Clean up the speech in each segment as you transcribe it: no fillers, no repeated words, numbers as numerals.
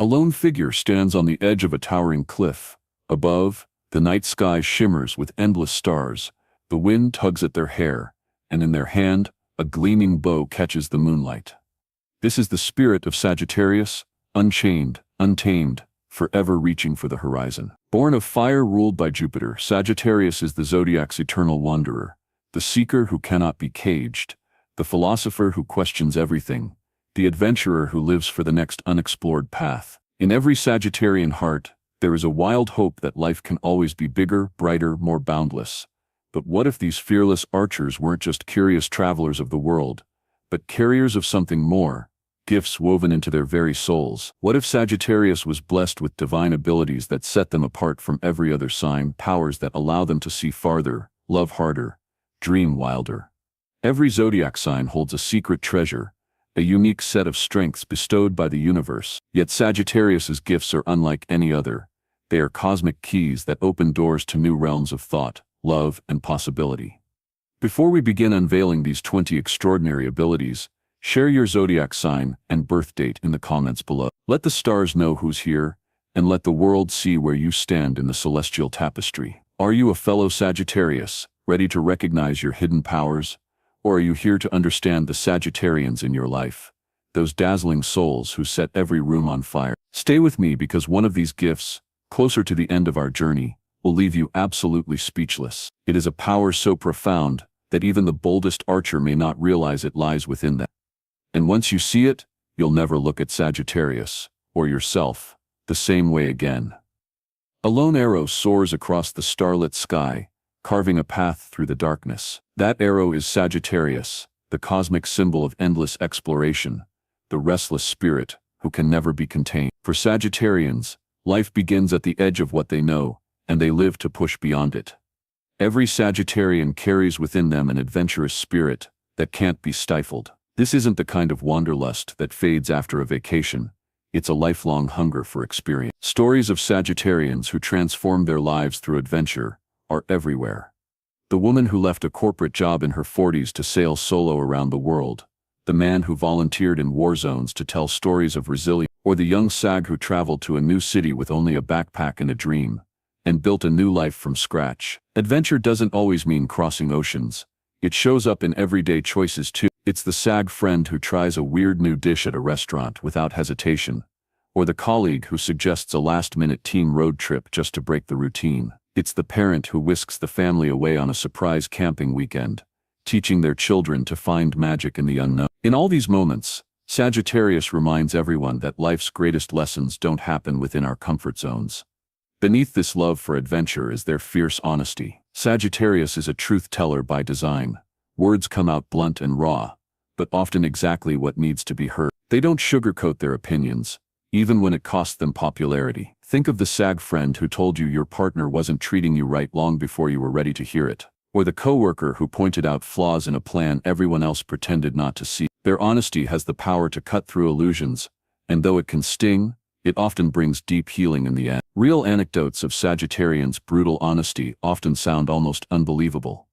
A lone figure stands on the edge of a towering cliff. Above, the night sky shimmers with endless stars. The wind tugs at their hair, and in their hand, a gleaming bow catches the moonlight. This is the spirit of Sagittarius, unchained, untamed, forever reaching for the horizon. Born of fire ruled by Jupiter, Sagittarius is the zodiac's eternal wanderer, the seeker who cannot be caged, the philosopher who questions everything, the adventurer who lives for the next unexplored path. In every Sagittarian heart, there is a wild hope that life can always be bigger, brighter, more boundless. But what if these fearless archers weren't just curious travelers of the world, but carriers of something more, gifts woven into their very souls? What if Sagittarius was blessed with divine abilities that set them apart from every other sign, powers that allow them to see farther, love harder, dream wilder? Every zodiac sign holds a secret treasure, a unique set of strengths bestowed by the universe. Yet Sagittarius's gifts are unlike any other. They are cosmic keys that open doors to new realms of thought, love, and possibility. Before we begin unveiling these 20 extraordinary abilities, share your zodiac sign and birth date in the comments below. Let the stars know who's here, and let the world see where you stand in the celestial tapestry. Are you a fellow Sagittarius, ready to recognize your hidden powers? Or are you here to understand the Sagittarians in your life, those dazzling souls who set every room on fire? Stay with me, because one of these gifts, closer to the end of our journey, will leave you absolutely speechless. It is a power so profound that even the boldest archer may not realize it lies within them. And once you see it, you'll never look at Sagittarius, or yourself, the same way again. A lone arrow soars across the starlit sky, carving a path through the darkness. That arrow is Sagittarius, the cosmic symbol of endless exploration, the restless spirit who can never be contained. For Sagittarians, life begins at the edge of what they know, and they live to push beyond it. Every Sagittarian carries within them an adventurous spirit that can't be stifled. This isn't the kind of wanderlust that fades after a vacation. It's a lifelong hunger for experience. Stories of Sagittarians who transformed their lives through adventure are everywhere. The woman who left a corporate job in her 40s to sail solo around the world, the man who volunteered in war zones to tell stories of resilience, or the young Sag who traveled to a new city with only a backpack and a dream, and built a new life from scratch. Adventure doesn't always mean crossing oceans. It shows up in everyday choices too. It's the Sag friend who tries a weird new dish at a restaurant without hesitation, or the colleague who suggests a last-minute team road trip just to break the routine. It's the parent who whisks the family away on a surprise camping weekend, teaching their children to find magic in the unknown. In all these moments, Sagittarius reminds everyone that life's greatest lessons don't happen within our comfort zones. Beneath this love for adventure is their fierce honesty. Sagittarius is a truth teller by design. Words come out blunt and raw, but often exactly what needs to be heard. They don't sugarcoat their opinions, even when it costs them popularity. Think of the Sag friend who told you your partner wasn't treating you right long before you were ready to hear it, or the coworker who pointed out flaws in a plan everyone else pretended not to see. Their honesty has the power to cut through illusions, and though it can sting, it often brings deep healing in the end. Real anecdotes of Sagittarians' brutal honesty often sound almost unbelievable.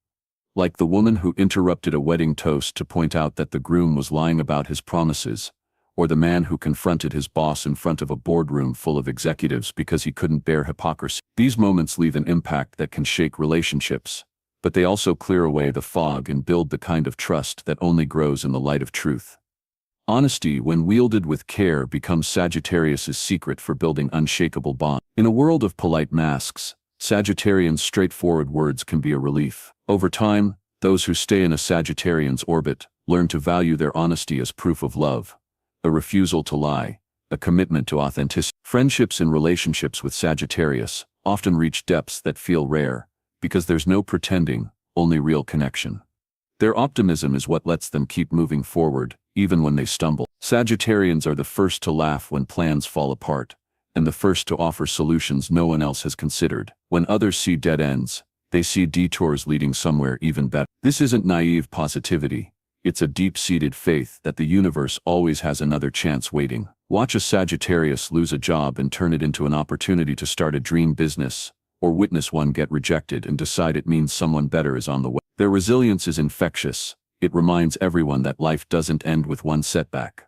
Like the woman who interrupted a wedding toast to point out that the groom was lying about his promises, or the man who confronted his boss in front of a boardroom full of executives because he couldn't bear hypocrisy. These moments leave an impact that can shake relationships, but they also clear away the fog and build the kind of trust that only grows in the light of truth. Honesty, when wielded with care, becomes Sagittarius's secret for building unshakable bonds. In a world of polite masks, Sagittarians' straightforward words can be a relief. Over time, those who stay in a Sagittarian's orbit learn to value their honesty as proof of love, a refusal to lie, a commitment to authenticity. Friendships and relationships with Sagittarius often reach depths that feel rare, because there's no pretending, only real connection. Their optimism is what lets them keep moving forward, even when they stumble. Sagittarians are the first to laugh when plans fall apart, and the first to offer solutions no one else has considered. When others see dead ends, they see detours leading somewhere even better. This isn't naive positivity. It's a deep-seated faith that the universe always has another chance waiting. Watch a Sagittarius lose a job and turn it into an opportunity to start a dream business, or witness one get rejected and decide it means someone better is on the way. Their resilience is infectious. It reminds everyone that life doesn't end with one setback.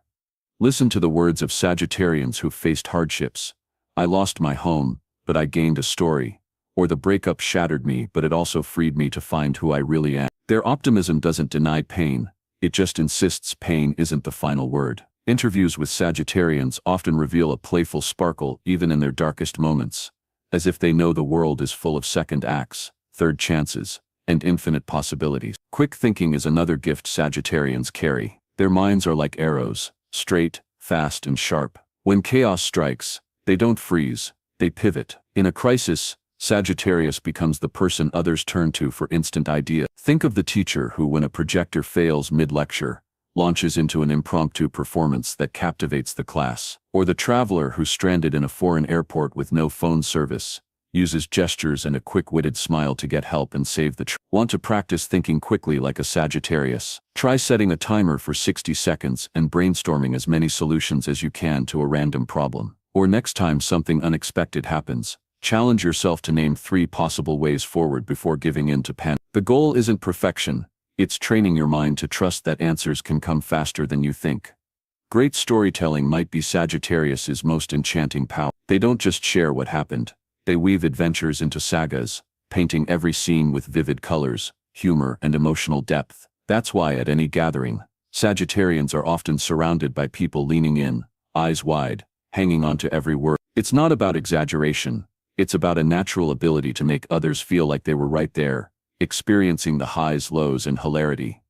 Listen to the words of Sagittarians who faced hardships. I lost my home, but I gained a story. Or the breakup shattered me, but it also freed me to find who I really am. Their optimism doesn't deny pain, it just insists pain isn't the final word. Interviews with Sagittarians often reveal a playful sparkle even in their darkest moments, as if they know the world is full of second acts, third chances, and infinite possibilities. Quick thinking is another gift Sagittarians carry. Their minds are like arrows, straight, fast, and sharp. When chaos strikes, they don't freeze, they pivot. In a crisis, Sagittarius becomes the person others turn to for instant ideas. Think of the teacher who, when a projector fails mid-lecture, launches into an impromptu performance that captivates the class. Or the traveler who's stranded in a foreign airport with no phone service, uses gestures and a quick-witted smile to get help and save the trip. Want to practice thinking quickly like a Sagittarius? Try setting a timer for 60 seconds and brainstorming as many solutions as you can to a random problem. Or next time something unexpected happens, challenge yourself to name 3 possible ways forward before giving in to panic. The goal isn't perfection, it's training your mind to trust that answers can come faster than you think. Great storytelling might be Sagittarius's most enchanting power. They don't just share what happened, they weave adventures into sagas, painting every scene with vivid colors, humor, and emotional depth. That's why at any gathering, Sagittarians are often surrounded by people leaning in, eyes wide, hanging on to every word. It's not about exaggeration. It's about a natural ability to make others feel like they were right there, experiencing the highs, lows, and hilarity.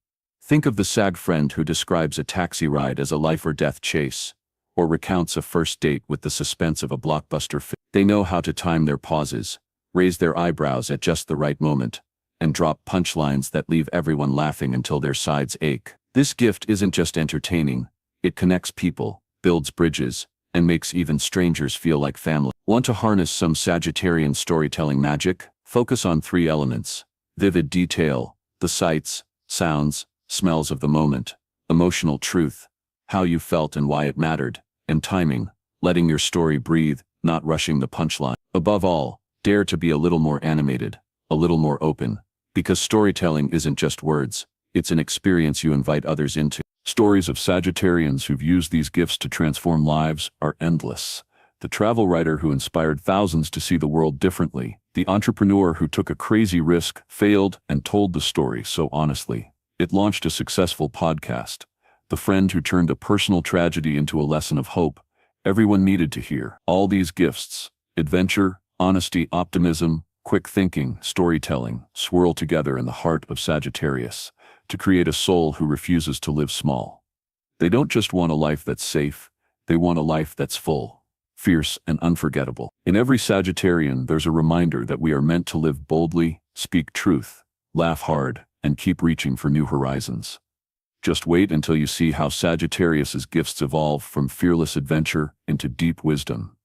Think of the Sag friend who describes a taxi ride as a life-or-death chase, or recounts a first date with the suspense of a blockbuster film. They know how to time their pauses, raise their eyebrows at just the right moment, and drop punchlines that leave everyone laughing until their sides ache. This gift isn't just entertaining, it connects people, builds bridges, and makes even strangers feel like family. Want to harness some Sagittarian storytelling magic? Focus on 3 elements: vivid detail, the sights, sounds, smells of the moment; emotional truth, how you felt and why it mattered; and timing, letting your story breathe, not rushing the punchline. Above all, dare to be a little more animated, a little more open, because storytelling isn't just words, it's an experience you invite others into. Stories of Sagittarians who've used these gifts to transform lives are endless. The travel writer who inspired thousands to see the world differently, the entrepreneur who took a crazy risk, failed, and told the story so honestly it launched a successful podcast, the friend who turned a personal tragedy into a lesson of hope everyone needed to hear. All these gifts, adventure, honesty, optimism, quick thinking, storytelling, swirl together in the heart of Sagittarius to create a soul who refuses to live small. They don't just want a life that's safe, they want a life that's full, fierce, and unforgettable. In every Sagittarian, there's a reminder that we are meant to live boldly, speak truth, laugh hard, and keep reaching for new horizons. Just wait until you see how Sagittarius's gifts evolve from fearless adventure into deep wisdom.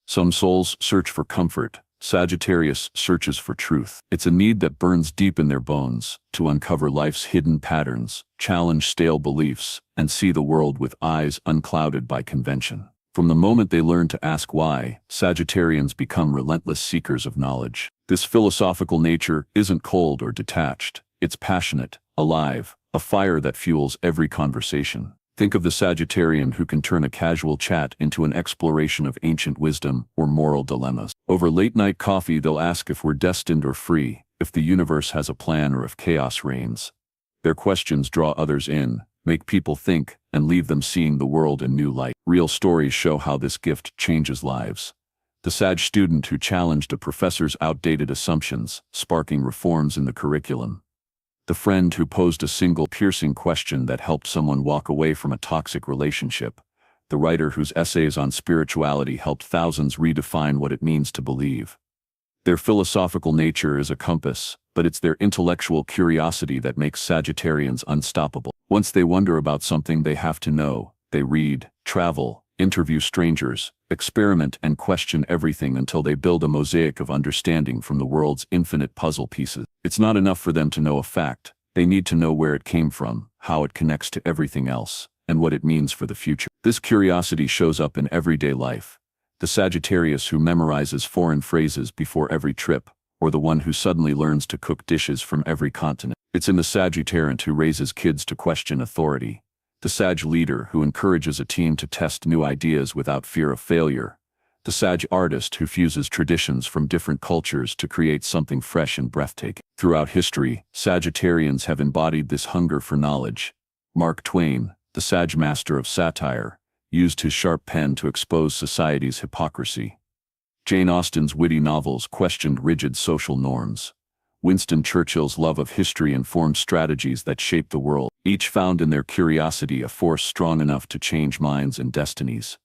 Some souls search for comfort, Sagittarius searches for truth. It's a need that burns deep in their bones, to uncover life's hidden patterns, challenge stale beliefs, and see the world with eyes unclouded by convention. From the moment they learn to ask why, Sagittarians become relentless seekers of knowledge. This philosophical nature isn't cold or detached, it's passionate, alive, a fire that fuels every conversation. Think of the Sagittarian who can turn a casual chat into an exploration of ancient wisdom or moral dilemmas. Over late-night coffee, they'll ask if we're destined or free, if the universe has a plan or if chaos reigns. Their questions draw others in, make people think, and leave them seeing the world in new light. Real stories show how this gift changes lives. The Sag student who challenged a professor's outdated assumptions, sparking reforms in the curriculum. The friend who posed a single piercing question that helped someone walk away from a toxic relationship. The writer whose essays on spirituality helped thousands redefine what it means to believe. Their philosophical nature is a compass, but it's their intellectual curiosity that makes Sagittarians unstoppable. Once they wonder about something they have to know, they read, travel, interview strangers, experiment, and question everything until they build a mosaic of understanding from the world's infinite puzzle pieces. It's not enough for them to know a fact, they need to know where it came from, how it connects to everything else, and what it means for the future. This curiosity shows up in everyday life. The Sagittarius who memorizes foreign phrases before every trip, or the one who suddenly learns to cook dishes from every continent. It's in the Sagittarian who raises kids to question authority, the Sag leader who encourages a team to test new ideas without fear of failure, the Sag artist who fuses traditions from different cultures to create something fresh and breathtaking. Throughout history, Sagittarians have embodied this hunger for knowledge. Mark Twain, the Sag master of satire, used his sharp pen to expose society's hypocrisy. Jane Austen's witty novels questioned rigid social norms. Winston Churchill's love of history informed strategies that shaped the world. Each found in their curiosity a force strong enough to change minds and destinies.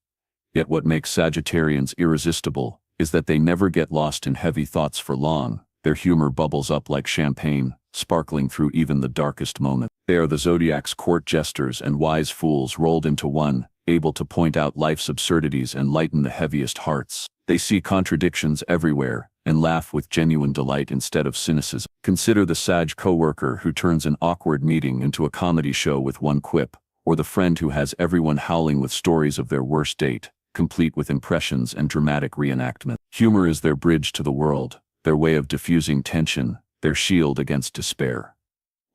Yet what makes Sagittarians irresistible is that they never get lost in heavy thoughts for long. Their humor bubbles up like champagne, sparkling through even the darkest moments. They are the zodiac's court jesters and wise fools rolled into one, able to point out life's absurdities and lighten the heaviest hearts. They see contradictions everywhere and laugh with genuine delight instead of cynicism. Consider the Sag coworker who turns an awkward meeting into a comedy show with one quip, or the friend who has everyone howling with stories of their worst date, complete with impressions and dramatic reenactment. Humor is their bridge to the world, their way of diffusing tension, their shield against despair.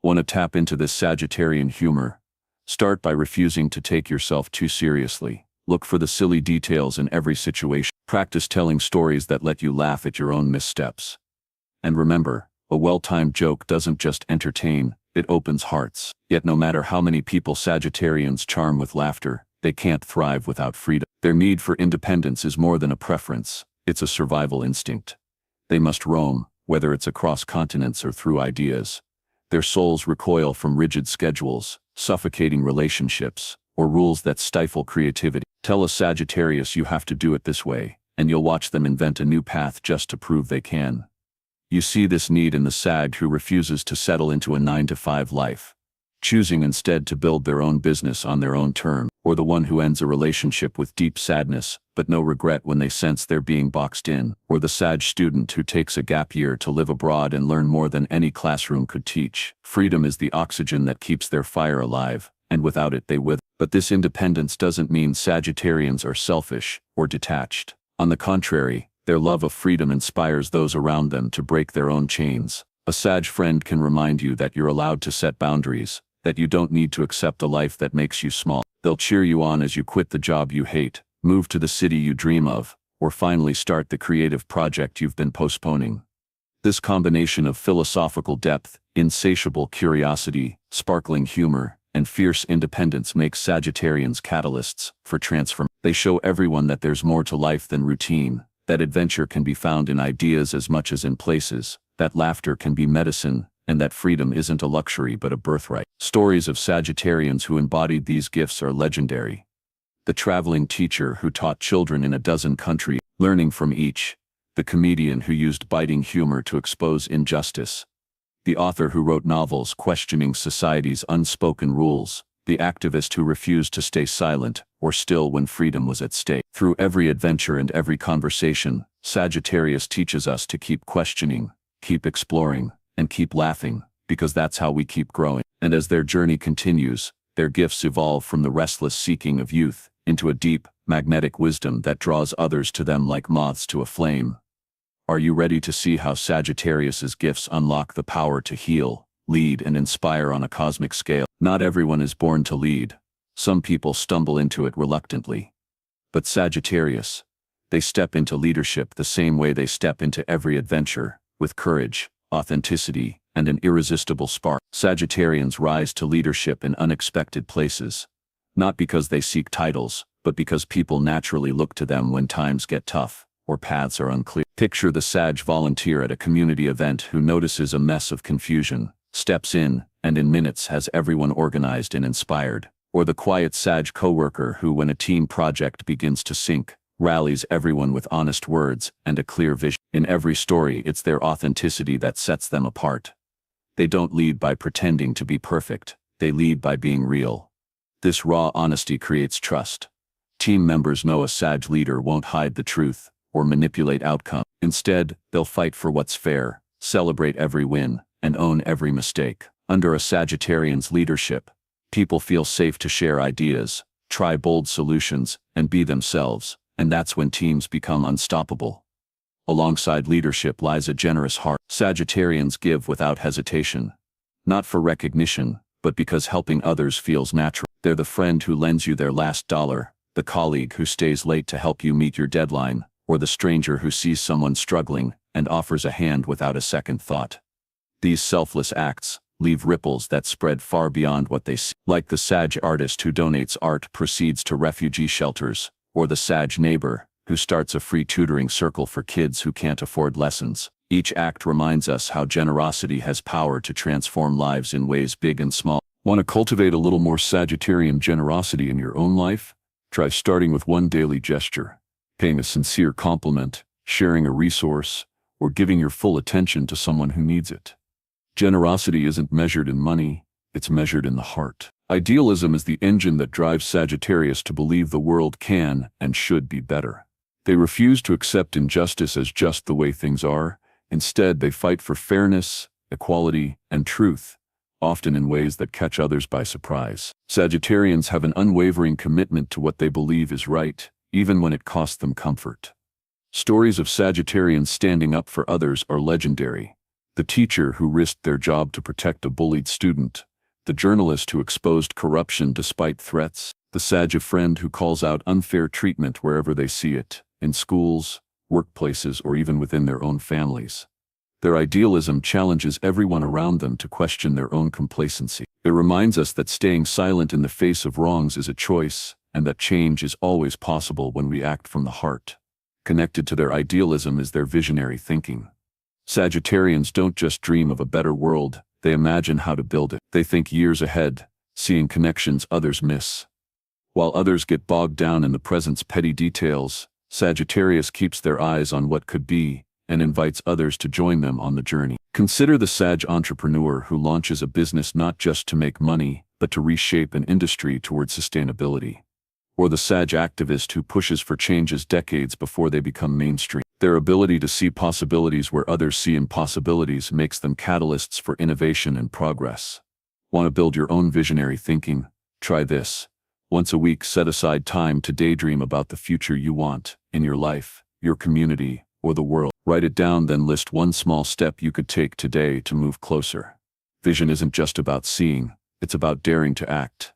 Want to tap into this Sagittarian humor? Start by refusing to take yourself too seriously. Look for the silly details in every situation. Practice telling stories that let you laugh at your own missteps. And remember, a well-timed joke doesn't just entertain, it opens hearts. Yet no matter how many people Sagittarians charm with laughter, they can't thrive without freedom. Their need for independence is more than a preference, it's a survival instinct. They must roam, whether it's across continents or through ideas. Their souls recoil from rigid schedules, suffocating relationships, or rules that stifle creativity. Tell a Sagittarius you have to do it this way, and you'll watch them invent a new path just to prove they can. You see this need in the Sag who refuses to settle into a 9-to-5 life, choosing instead to build their own business on their own terms, or the one who ends a relationship with deep sadness but no regret when they sense they're being boxed in, or the Sag student who takes a gap year to live abroad and learn more than any classroom could teach. Freedom is the oxygen that keeps their fire alive, and without it they wither. But this independence doesn't mean Sagittarians are selfish or detached. On the contrary, their love of freedom inspires those around them to break their own chains. A Sag friend can remind you that you're allowed to set boundaries, that you don't need to accept a life that makes you small. They'll cheer you on as you quit the job you hate, move to the city you dream of, or finally start the creative project you've been postponing. This combination of philosophical depth, insatiable curiosity, sparkling humor, and fierce independence makes Sagittarians catalysts for transformation. They show everyone that there's more to life than routine, that adventure can be found in ideas as much as in places, that laughter can be medicine, and that freedom isn't a luxury but a birthright. Stories of Sagittarians who embodied these gifts are legendary. The traveling teacher who taught children in a dozen countries, learning from each. The comedian who used biting humor to expose injustice. The author who wrote novels questioning society's unspoken rules. The activist who refused to stay silent or still when freedom was at stake. Through every adventure and every conversation, Sagittarius teaches us to keep questioning, keep exploring, and keep laughing, because that's how we keep growing. And as their journey continues, their gifts evolve from the restless seeking of youth into a deep, magnetic wisdom that draws others to them like moths to a flame. Are you ready to see how Sagittarius's gifts unlock the power to heal, lead, and inspire on a cosmic scale? Not everyone is born to lead. Some people stumble into it reluctantly. But Sagittarius, they step into leadership the same way they step into every adventure, with courage, authenticity, and an irresistible spark. Sagittarians rise to leadership in unexpected places, not because they seek titles, but because people naturally look to them when times get tough, or paths are unclear. Picture the Sag volunteer at a community event who notices a mess of confusion, steps in, and in minutes has everyone organized and inspired. Or the quiet Sag coworker who, when a team project begins to sink, rallies everyone with honest words and a clear vision. In every story, it's their authenticity that sets them apart. They don't lead by pretending to be perfect, they lead by being real. This raw honesty creates trust. Team members know a Sag leader won't hide the truth or manipulate outcome. Instead, they'll fight for what's fair, celebrate every win, and own every mistake. Under a Sagittarian's leadership, people feel safe to share ideas, try bold solutions, and be themselves, and that's when teams become unstoppable. Alongside leadership lies a generous heart. Sagittarians give without hesitation, not for recognition, but because helping others feels natural. They're the friend who lends you their last dollar, the colleague who stays late to help you meet your deadline, or the stranger who sees someone struggling and offers a hand without a second thought. These selfless acts leave ripples that spread far beyond what they see. Like the Sag artist who donates art proceeds to refugee shelters, or the Sag neighbor who starts a free tutoring circle for kids who can't afford lessons. Each act reminds us how generosity has power to transform lives in ways big and small. Want to cultivate a little more Sagittarian generosity in your own life? Try starting with one daily gesture, paying a sincere compliment, sharing a resource, or giving your full attention to someone who needs it. Generosity isn't measured in money, it's measured in the heart. Idealism is the engine that drives Sagittarius to believe the world can and should be better. They refuse to accept injustice as just the way things are. Instead, they fight for fairness, equality, and truth, often in ways that catch others by surprise. Sagittarians have an unwavering commitment to what they believe is right, even when it costs them comfort. Stories of Sagittarians standing up for others are legendary. The teacher who risked their job to protect a bullied student, the journalist who exposed corruption despite threats, the Sag friend who calls out unfair treatment wherever they see it, in schools, workplaces, or even within their own families. Their idealism challenges everyone around them to question their own complacency. It reminds us that staying silent in the face of wrongs is a choice, and that change is always possible when we act from the heart. Connected to their idealism is their visionary thinking. Sagittarians don't just dream of a better world, they imagine how to build it. They think years ahead, seeing connections others miss. While others get bogged down in the present's petty details, Sagittarius keeps their eyes on what could be, and invites others to join them on the journey. Consider the Sag entrepreneur who launches a business not just to make money, but to reshape an industry towards sustainability. Or the Sag activist who pushes for changes decades before they become mainstream. Their ability to see possibilities where others see impossibilities makes them catalysts for innovation and progress. Want to build your own visionary thinking? Try this. Once a week, set aside time to daydream about the future you want, in your life, your community, or the world. Write it down, then list one small step you could take today to move closer. Vision isn't just about seeing, it's about daring to act.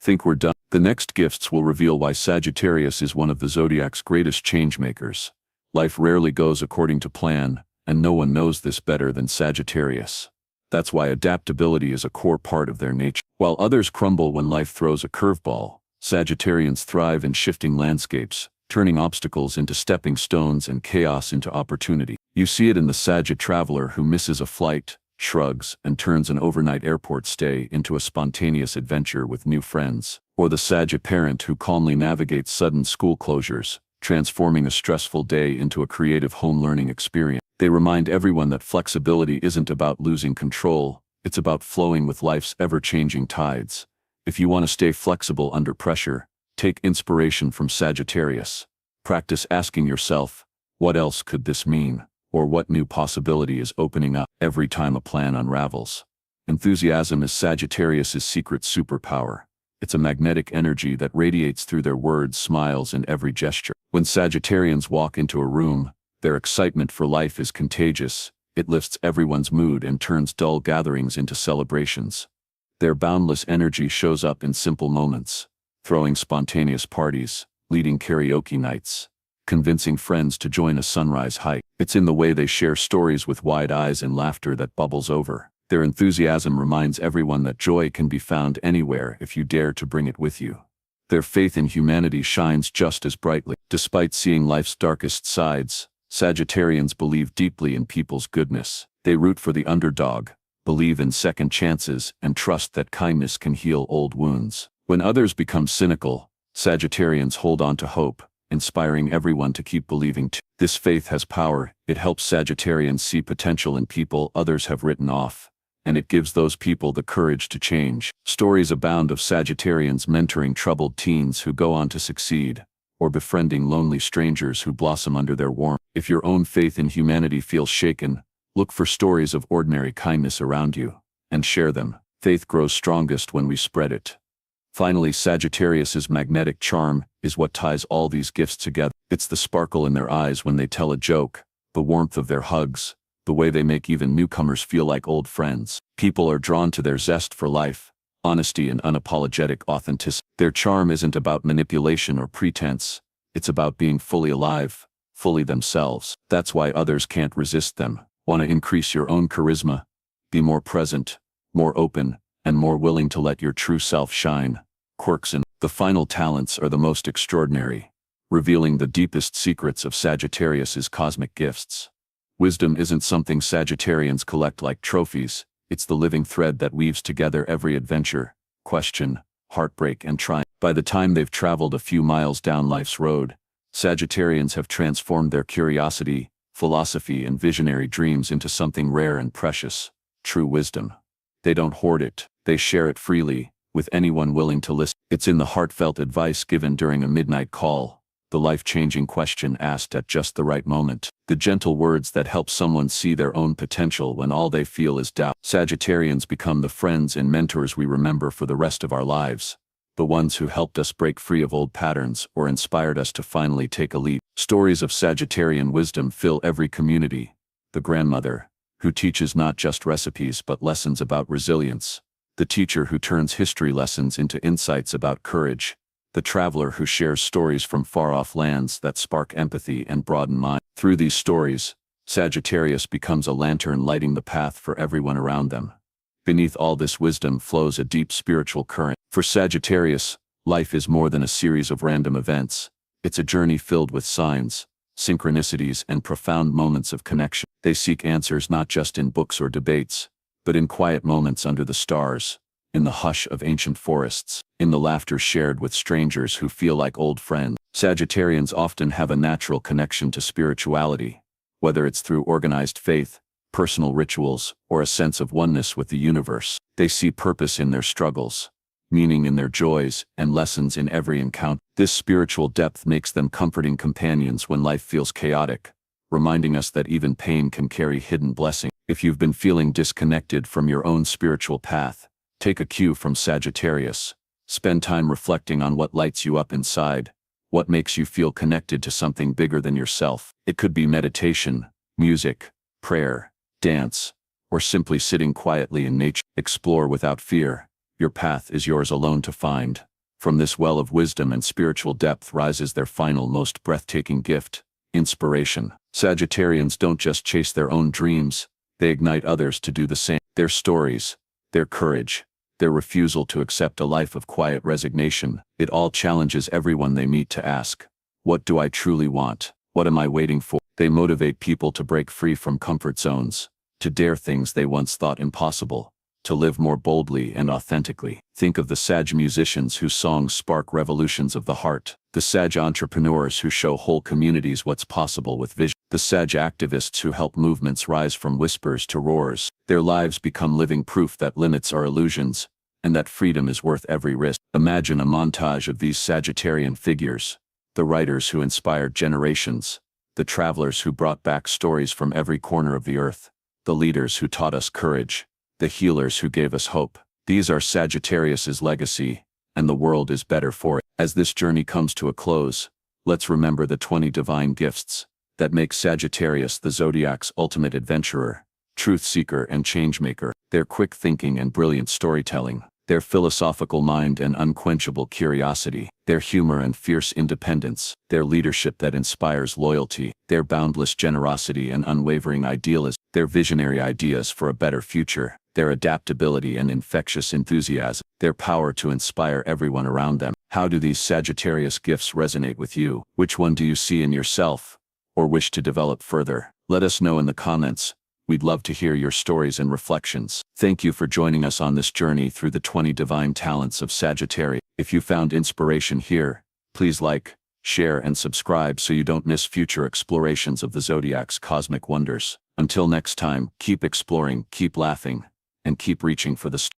Think we're done? The next gifts will reveal why Sagittarius is one of the zodiac's greatest changemakers. Life rarely goes according to plan, and no one knows this better than Sagittarius. That's why adaptability is a core part of their nature. While others crumble when life throws a curveball, Sagittarians thrive in shifting landscapes, turning obstacles into stepping stones and chaos into opportunity. You see it in the Sag traveler who misses a flight, shrugs, and turns an overnight airport stay into a spontaneous adventure with new friends. Or the Sag parent who calmly navigates sudden school closures, transforming a stressful day into a creative home learning experience. They remind everyone that flexibility isn't about losing control, it's about flowing with life's ever-changing tides. If you want to stay flexible under pressure, take inspiration from Sagittarius. Practice asking yourself, what else could this mean? Or what new possibility is opening up every time a plan unravels? Enthusiasm is Sagittarius's secret superpower. It's a magnetic energy that radiates through their words, smiles, and every gesture. When Sagittarians walk into a room, their excitement for life is contagious. It lifts everyone's mood and turns dull gatherings into celebrations. Their boundless energy shows up in simple moments, throwing spontaneous parties, leading karaoke nights, convincing friends to join a sunrise hike. It's in the way they share stories with wide eyes and laughter that bubbles over. Their enthusiasm reminds everyone that joy can be found anywhere if you dare to bring it with you. Their faith in humanity shines just as brightly. Despite seeing life's darkest sides, Sagittarians believe deeply in people's goodness. They root for the underdog, believe in second chances, and trust that kindness can heal old wounds. When others become cynical, Sagittarians hold on to hope, inspiring everyone to keep believing too. This faith has power. It helps Sagittarians see potential in people others have written off, and it gives those people the courage to change. Stories abound of Sagittarians mentoring troubled teens who go on to succeed, or befriending lonely strangers who blossom under their warmth. If your own faith in humanity feels shaken, look for stories of ordinary kindness around you, and share them. Faith grows strongest when we spread it. Finally, Sagittarius's magnetic charm is what ties all these gifts together. It's the sparkle in their eyes when they tell a joke, the warmth of their hugs, the way they make even newcomers feel like old friends. People are drawn to their zest for life, honesty and unapologetic authenticity. Their charm isn't about manipulation or pretense, it's about being fully alive, fully themselves. That's why others can't resist them. Want to increase your own charisma? Be more present, more open, and more willing to let your true self shine. Quirks and the final talents are the most extraordinary, revealing the deepest secrets of Sagittarius's cosmic gifts. Wisdom isn't something Sagittarians collect like trophies, it's the living thread that weaves together every adventure, question, heartbreak, and triumph. By the time they've traveled a few miles down life's road, Sagittarians have transformed their curiosity, philosophy, and visionary dreams into something rare and precious, true wisdom. They don't hoard it, they share it freely, with anyone willing to listen. It's in the heartfelt advice given during a midnight call, the life-changing question asked at just the right moment, the gentle words that help someone see their own potential when all they feel is doubt. Sagittarians become the friends and mentors we remember for the rest of our lives, the ones who helped us break free of old patterns or inspired us to finally take a leap. Stories of Sagittarian wisdom fill every community. The grandmother, who teaches not just recipes but lessons about resilience. The teacher who turns history lessons into insights about courage. The traveler who shares stories from far-off lands that spark empathy and broaden mind. Through these stories, Sagittarius becomes a lantern lighting the path for everyone around them. Beneath all this wisdom flows a deep spiritual current. For Sagittarius, life is more than a series of random events. It's a journey filled with signs, synchronicities, and profound moments of connection. They seek answers not just in books or debates, but in quiet moments under the stars, in the hush of ancient forests, in the laughter shared with strangers who feel like old friends. Sagittarians often have a natural connection to spirituality, whether it's through organized faith, personal rituals, or a sense of oneness with the universe. They see purpose in their struggles, meaning in their joys, and lessons in every encounter. This spiritual depth makes them comforting companions when life feels chaotic, reminding us that even pain can carry hidden blessing. If you've been feeling disconnected from your own spiritual path, take a cue from Sagittarius. Spend time reflecting on what lights you up inside, what makes you feel connected to something bigger than yourself. It could be meditation, music, prayer, dance, or simply sitting quietly in nature. Explore without fear. Your path is yours alone to find. From this well of wisdom and spiritual depth rises their final, most breathtaking gift, inspiration. Sagittarians don't just chase their own dreams, they ignite others to do the same. Their stories, their courage, their refusal to accept a life of quiet resignation, it all challenges everyone they meet to ask, what do I truly want? What am I waiting for? They motivate people to break free from comfort zones, to dare things they once thought impossible, to live more boldly and authentically. Think of the Sag musicians whose songs spark revolutions of the heart, the Sag entrepreneurs who show whole communities what's possible with vision, the Sag activists who help movements rise from whispers to roars. Their lives become living proof that limits are illusions, and that freedom is worth every risk. Imagine a montage of these Sagittarian figures, the writers who inspired generations, the travelers who brought back stories from every corner of the earth, the leaders who taught us courage, the healers who gave us hope. These are Sagittarius's legacy, and the world is better for it. As this journey comes to a close, let's remember the 20 divine gifts that make Sagittarius the zodiac's ultimate adventurer, truth seeker, and changemaker. Their quick thinking and brilliant storytelling, their philosophical mind and unquenchable curiosity, their humor and fierce independence, their leadership that inspires loyalty, their boundless generosity and unwavering idealism, their visionary ideas for a better future, their adaptability and infectious enthusiasm, their power to inspire everyone around them. How do these Sagittarius gifts resonate with you? Which one do you see in yourself, or wish to develop further? Let us know in the comments. We'd love to hear your stories and reflections. Thank you for joining us on this journey through the 20 divine talents of Sagittarius. If you found inspiration here, please like, share, and subscribe so you don't miss future explorations of the zodiac's cosmic wonders. Until next time, keep exploring, keep laughing, and keep reaching for the stars.